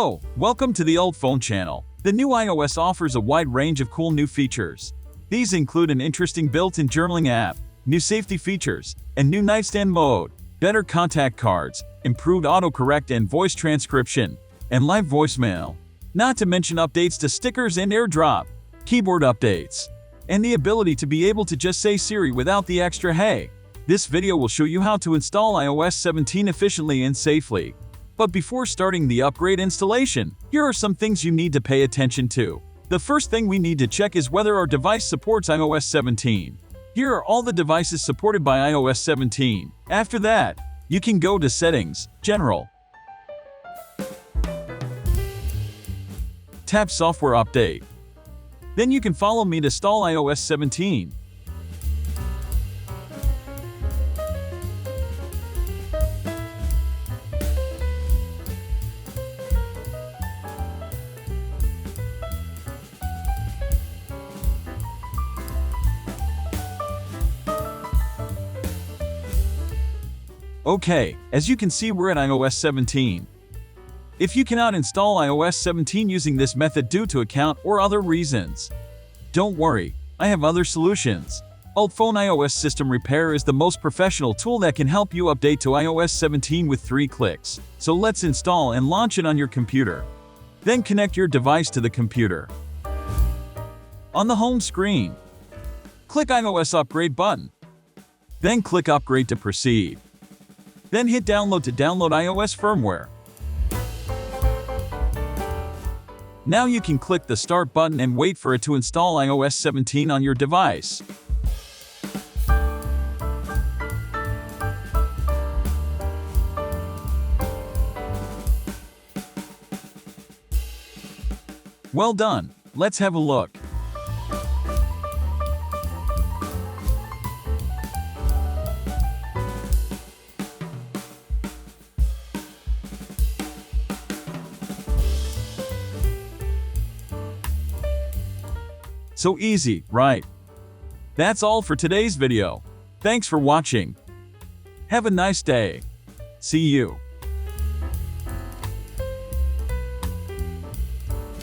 Hello, welcome to the UltFone channel. The new iOS offers a wide range of cool new features. These include an interesting built-in journaling app, new safety features, and new nightstand mode, better contact cards, improved autocorrect and voice transcription, and live voicemail. Not to mention updates to stickers and AirDrop, keyboard updates, and the ability to be able to just say Siri without the extra hey. This video will show you how to install iOS 17 efficiently and safely. But before starting the upgrade installation, here are some things you need to pay attention to. The first thing we need to check is whether our device supports iOS 17. Here are all the devices supported by iOS 17. After that, you can go to Settings, General. Tap Software Update. Then you can follow me to install iOS 17. Okay, as you can see we're at iOS 17. If you cannot install iOS 17 using this method due to account or other reasons, don't worry, I have other solutions. UltFone iOS System Repair is the most professional tool that can help you update to iOS 17 with 3 clicks. So let's install and launch it on your computer. Then connect your device to the computer. On the home screen, click iOS Upgrade button. Then click Upgrade to proceed. Then hit Download to download iOS firmware. Now you can click the Start button and wait for it to install iOS 17 on your device. Well done. Let's have a look. So easy, right? That's all for today's video. Thanks for watching. Have a nice day. See you.